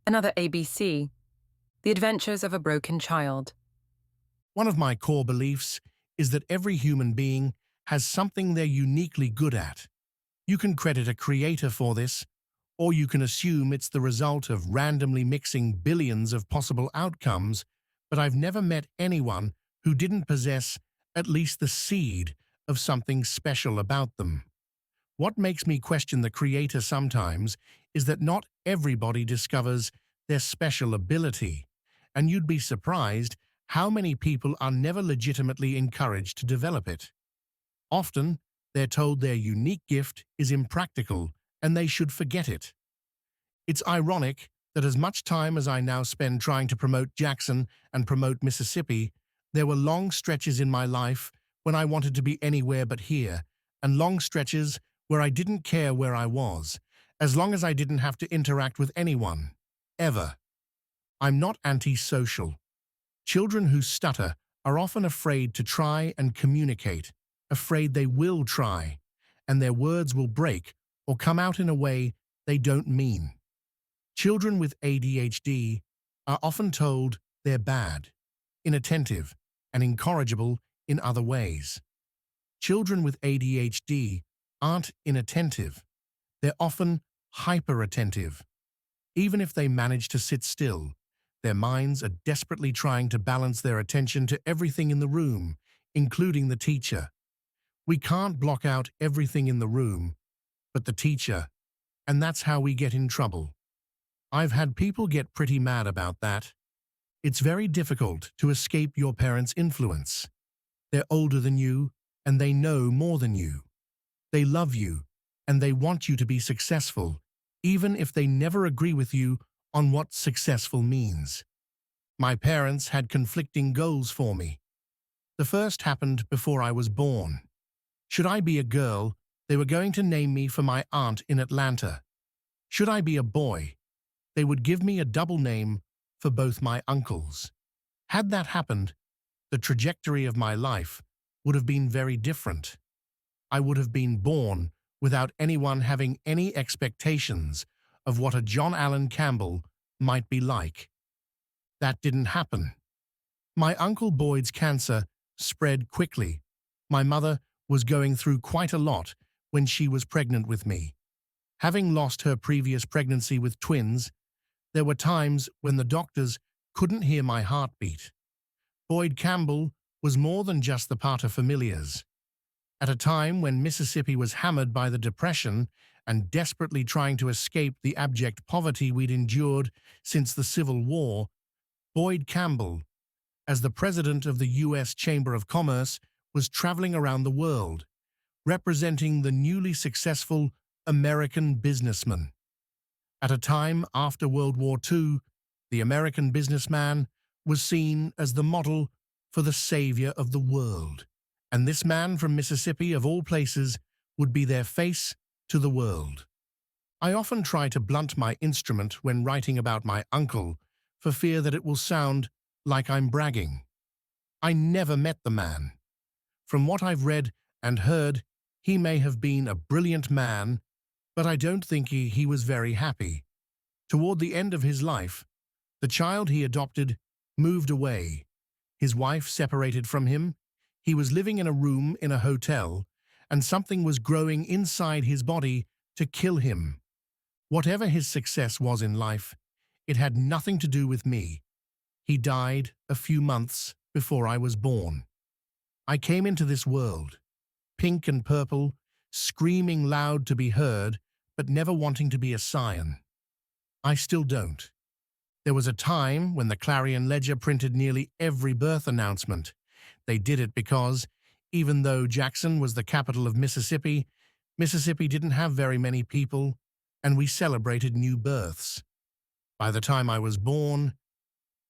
Another ABC, The Adventures of a Broken Child. One of my core beliefs is that every human being has something they're uniquely good at. You can credit a creator for this, or you can assume it's the result of randomly mixing billions of possible outcomes, but I've never met anyone who didn't possess at least the seed of something special about them. What makes me question the creator sometimes is that not everybody discovers their special ability, and you'd be surprised how many people are never legitimately encouraged to develop it. Often, they're told their unique gift is impractical and they should forget it. It's ironic that as much time as I now spend trying to promote Jackson and promote Mississippi, there were long stretches in my life when I wanted to be anywhere but here, and long stretches where I didn't care where I was, as long as I didn't have to interact with anyone, ever. I'm not antisocial. Children who stutter are often afraid to try and communicate, afraid they will try, and their words will break or come out in a way they don't mean. Children with ADHD are often told they're bad, inattentive, and incorrigible in other ways. Children with ADHD aren't inattentive. They're often hyper-attentive. Even if they manage to sit still, their minds are desperately trying to balance their attention to everything in the room, including the teacher. We can't block out everything in the room, but the teacher, and that's how we get in trouble. I've had people get pretty mad about that. It's very difficult to escape your parents' influence. They're older than you, and they know more than you. They love you, and they want you to be successful, even if they never agree with you on what successful means. My parents had conflicting goals for me. The first happened before I was born. Should I be a girl, they were going to name me for my aunt in Atlanta. Should I be a boy, they would give me a double name for both my uncles. Had that happened, the trajectory of my life would have been very different. I would have been born without anyone having any expectations of what a John Allen Campbell might be like. That didn't happen. My Uncle Boyd's cancer spread quickly. My mother was going through quite a lot when she was pregnant with me. Having lost her previous pregnancy with twins, there were times when the doctors couldn't hear my heartbeat. Boyd Campbell was more than just the paterfamilias. At a time when Mississippi was hammered by the Depression and desperately trying to escape the abject poverty we'd endured since the Civil War, Boyd Campbell, as the president of the U.S. Chamber of Commerce, was traveling around the world, representing the newly successful American businessman. At a time after World War II, the American businessman was seen as the model for the savior of the world, and this man from Mississippi, of all places, would be their face to the world. I often try to blunt my instrument when writing about my uncle for fear that it will sound like I'm bragging. I never met the man. From what I've read and heard, he may have been a brilliant man, but I don't think he was very happy. Toward the end of his life, the child he adopted moved away. His wife separated from him. He was living in a room in a hotel, and something was growing inside his body to kill him. Whatever his success was in life, it had nothing to do with me. He died a few months before I was born. I came into this world, pink and purple, screaming loud to be heard, but never wanting to be a scion. I still don't. There was a time when the Clarion Ledger printed nearly every birth announcement. They did it because, even though Jackson was the capital of Mississippi, Mississippi didn't have very many people, and we celebrated new births. By the time I was born,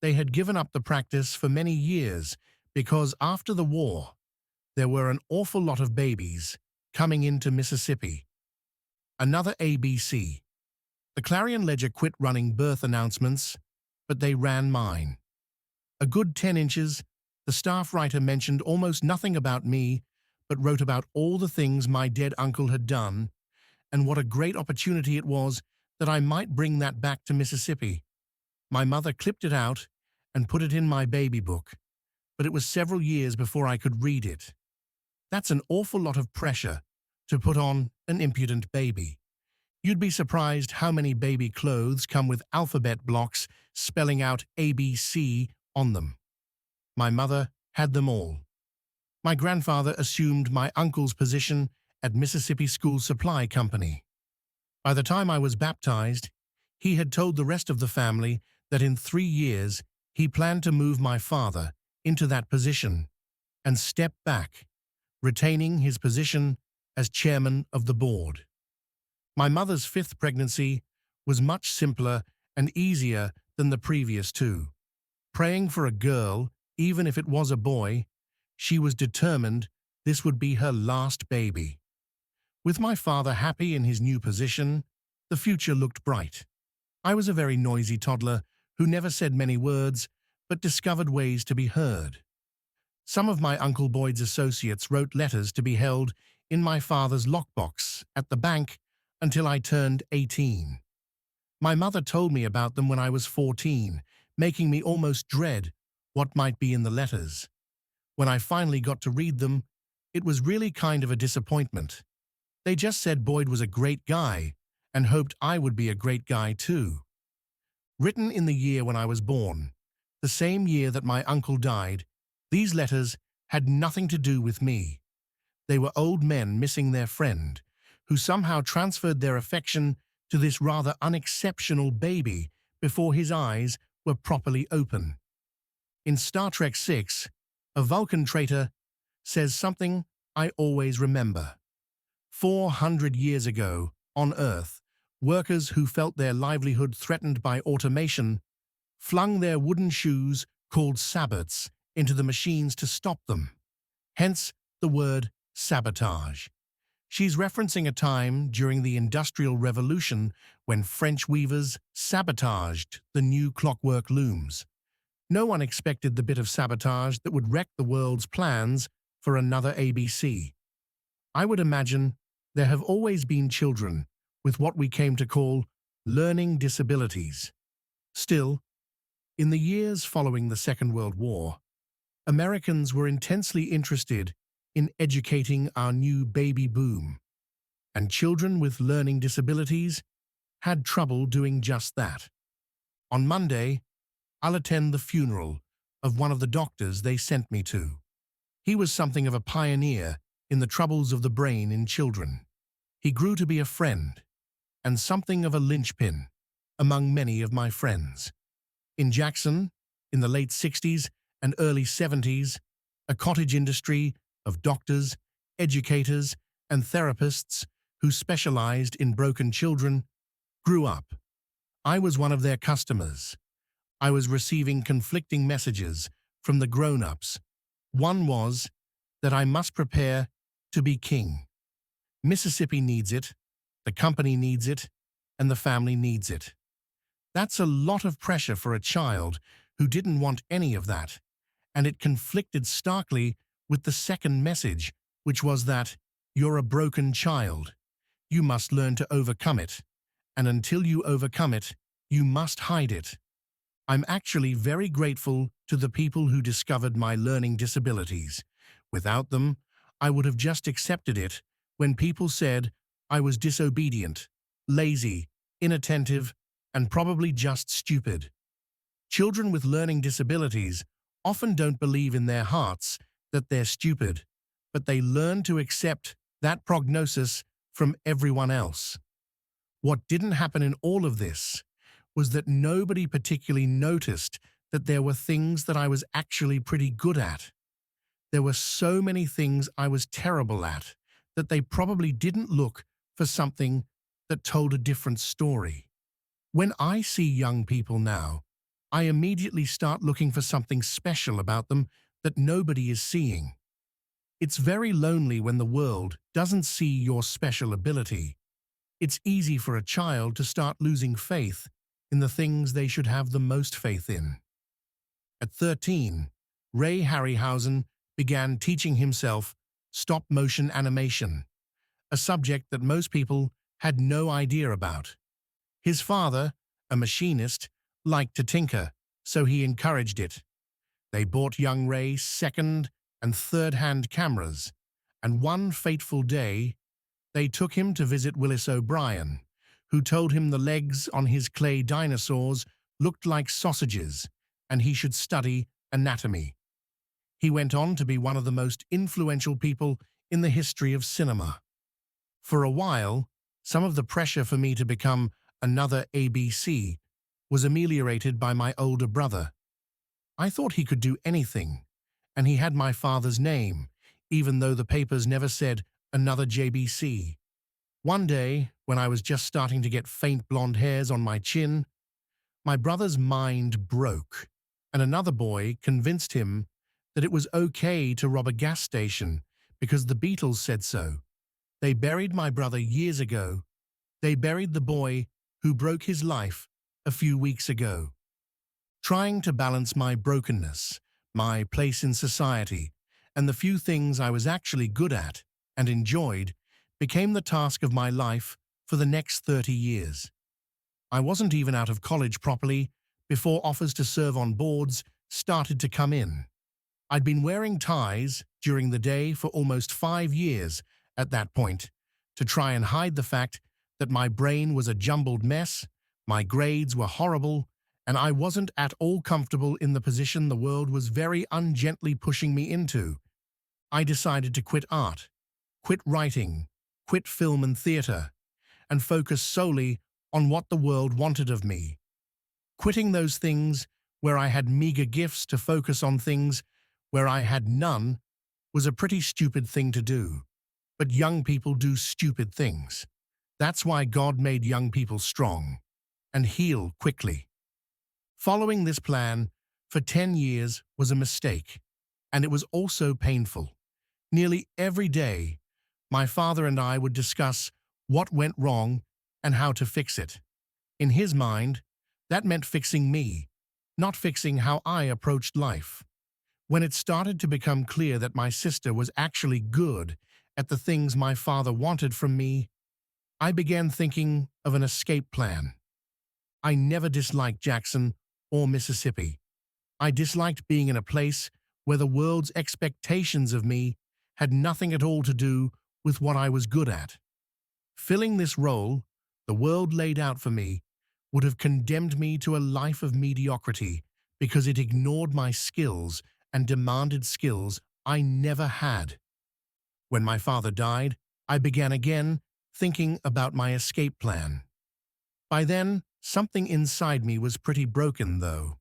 they had given up the practice for many years because after the war, there were an awful lot of babies coming into Mississippi. Another ABC. The Clarion Ledger quit running birth announcements, but they ran mine. A good 10 inches, the staff writer mentioned almost nothing about me, but wrote about all the things my dead uncle had done, and what a great opportunity it was that I might bring that back to Mississippi. My mother clipped it out and put it in my baby book, but it was several years before I could read it. That's an awful lot of pressure to put on an impudent baby. You'd be surprised how many baby clothes come with alphabet blocks spelling out ABC on them. My mother had them all. My grandfather assumed my uncle's position at Mississippi School Supply Company. By the time I was baptized, he had told the rest of the family that in 3 years he planned to move my father into that position and step back, retaining his position as chairman of the board. My mother's fifth pregnancy was much simpler and easier than the previous two. Praying for a girl, even if it was a boy, she was determined this would be her last baby. With my father happy in his new position, the future looked bright. I was a very noisy toddler who never said many words but discovered ways to be heard. Some of my Uncle Boyd's associates wrote letters to be held in my father's lockbox at the bank until I turned 18. My mother told me about them when I was 14, making me almost dread what might be in the letters. When I finally got to read them, it was really kind of a disappointment. They just said Boyd was a great guy and hoped I would be a great guy too. Written in the year when I was born, the same year that my uncle died, these letters had nothing to do with me. They were old men missing their friend, who somehow transferred their affection to this rather unexceptional baby before his eyes were properly open. In Star Trek VI, a Vulcan traitor says something I always remember. 400 years ago, on Earth, workers who felt their livelihood threatened by automation flung their wooden shoes, called sabots, into the machines to stop them. Hence the word sabotage. She's referencing a time during the Industrial Revolution when French weavers sabotaged the new clockwork looms. No one expected the bit of sabotage that would wreck the world's plans for another ABC. I would imagine there have always been children with what we came to call learning disabilities. Still, in the years following the Second World War, Americans were intensely interested in educating our new baby boom, and children with learning disabilities had trouble doing just that. On Monday, I'll attend the funeral of one of the doctors they sent me to. He was something of a pioneer in the troubles of the brain in children. He grew to be a friend and something of a linchpin among many of my friends. In Jackson, in the late 60s and early 70s, a cottage industry of doctors, educators, and therapists who specialized in broken children grew up. I was one of their customers. I was receiving conflicting messages from the grown-ups. One was that I must prepare to be king. Mississippi needs it, the company needs it, and the family needs it. That's a lot of pressure for a child who didn't want any of that, and it conflicted starkly with the second message, which was that you're a broken child. You must learn to overcome it, and until you overcome it, you must hide it. I'm actually very grateful to the people who discovered my learning disabilities. Without them, I would have just accepted it when people said I was disobedient, lazy, inattentive, and probably just stupid. Children with learning disabilities often don't believe in their hearts that they're stupid, but they learn to accept that prognosis from everyone else. What didn't happen in all of this was that nobody particularly noticed that there were things that I was actually pretty good at. There were so many things I was terrible at that they probably didn't look for something that told a different story. When I see young people now, I immediately start looking for something special about them that nobody is seeing. It's very lonely when the world doesn't see your special ability. It's easy for a child to start losing faith in the things they should have the most faith in. At 13, Ray Harryhausen began teaching himself stop-motion animation, a subject that most people had no idea about. His father, a machinist, liked to tinker, so he encouraged it. They bought young Ray second and third-hand cameras, and one fateful day, they took him to visit Willis O'Brien, who told him the legs on his clay dinosaurs looked like sausages, and he should study anatomy. He went on to be one of the most influential people in the history of cinema. For a while, some of the pressure for me to become another ABC was ameliorated by my older brother. I thought he could do anything, and he had my father's name, even though the papers never said another JBC. One day, when I was just starting to get faint blonde hairs on my chin, my brother's mind broke, and another boy convinced him that it was okay to rob a gas station because the Beatles said so. They buried my brother years ago. They buried the boy who broke his life a few weeks ago. Trying to balance my brokenness, my place in society, and the few things I was actually good at and enjoyed became the task of my life for the next 30 years. I wasn't even out of college properly before offers to serve on boards started to come in. I'd been wearing ties during the day for almost 5 years at that point to try and hide the fact that my brain was a jumbled mess, my grades were horrible, and I wasn't at all comfortable in the position the world was very ungently pushing me into. I decided to quit art, quit writing, quit film and theatre, and focus solely on what the world wanted of me. Quitting those things where I had meager gifts to focus on things where I had none was a pretty stupid thing to do. But young people do stupid things. That's why God made young people strong and heal quickly. Following this plan for 10 years was a mistake, and it was also painful. Nearly every day, my father and I would discuss what went wrong and how to fix it. In his mind, that meant fixing me, not fixing how I approached life. When it started to become clear that my sister was actually good at the things my father wanted from me, I began thinking of an escape plan. I never disliked Jackson or Mississippi. I disliked being in a place where the world's expectations of me had nothing at all to do with what I was good at. Filling this role the world laid out for me would have condemned me to a life of mediocrity because it ignored my skills and demanded skills I never had. When my father died, I began again thinking about my escape plan. By then, something inside me was pretty broken, though.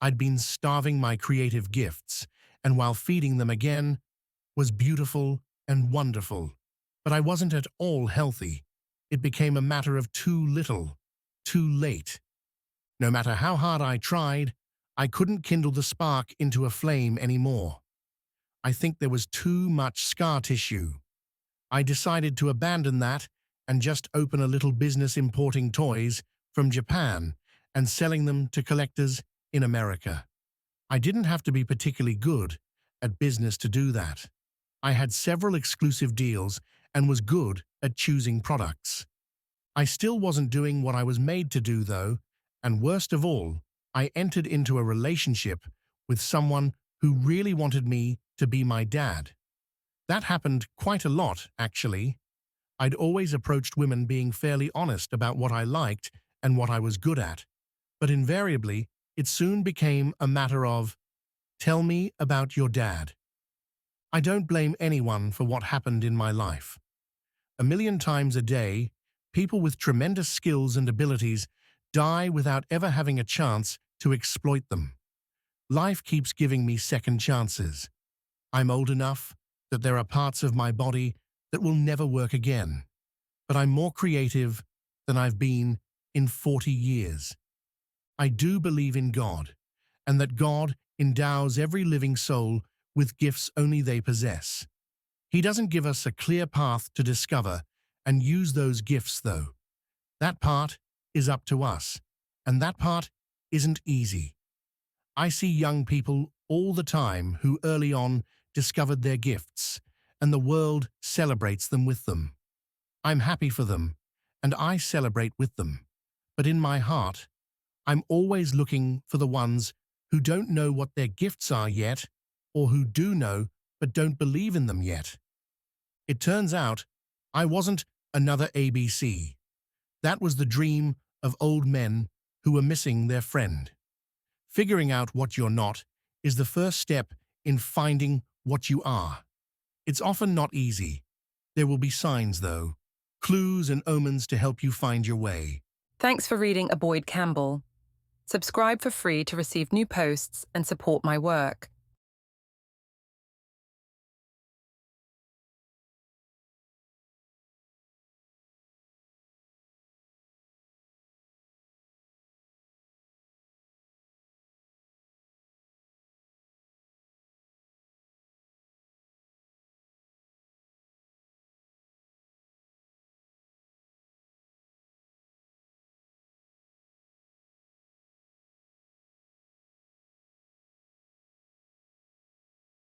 I'd been starving my creative gifts, and while feeding them again was beautiful and wonderful, but I wasn't at all healthy. It became a matter of too little, too late. No matter how hard I tried, I couldn't kindle the spark into a flame anymore. I think there was too much scar tissue. I decided to abandon that and just open a little business importing toys from Japan and selling them to collectors in America. I didn't have to be particularly good at business to do that. I had several exclusive deals and was good at choosing products. I still wasn't doing what I was made to do, though, and worst of all, I entered into a relationship with someone who really wanted me to be my dad. That happened quite a lot, actually. I'd always approached women being fairly honest about what I liked and what I was good at, but invariably, it soon became a matter of, "Tell me about your dad." I don't blame anyone for what happened in my life. A million times a day, people with tremendous skills and abilities die without ever having a chance to exploit them. Life keeps giving me second chances. I'm old enough that there are parts of my body that will never work again, but I'm more creative than I've been in 40 years. I do believe in God, and that God endows every living soul with gifts only they possess. He doesn't give us a clear path to discover and use those gifts, though. That part is up to us, and that part isn't easy. I see young people all the time who early on discovered their gifts, and the world celebrates them with them. I'm happy for them, and I celebrate with them. But in my heart, I'm always looking for the ones who don't know what their gifts are yet, or who do know but don't believe in them yet. It turns out I wasn't another ABC. That was the dream of old men who were missing their friend. Figuring out what you're not is the first step in finding what you are. It's often not easy. There will be signs, though, clues and omens to help you find your way. Thanks for reading Campbell. Subscribe for free to receive new posts and support my work.